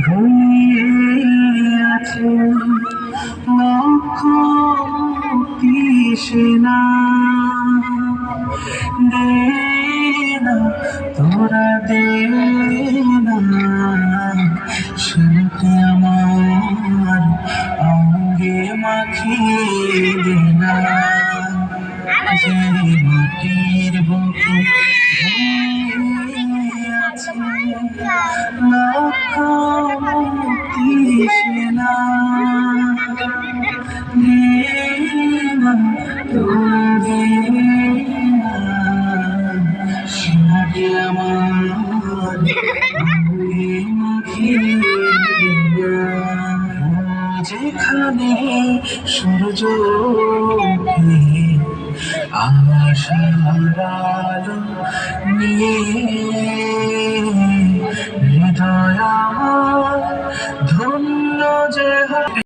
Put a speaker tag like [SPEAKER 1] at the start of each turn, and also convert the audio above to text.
[SPEAKER 1] ঘুমিয়ে আছে লক্ষ তৃষ্ণা, দে না তোরা দে না সেটি আমার অঙ্গে মাখিয়ে দে না, যে মাটির বুকে লক্ষ তৃষ্ণা, সেটি আমার যেখানে সূর্য ওঠে আশার আলো নিয়ে হৃদয়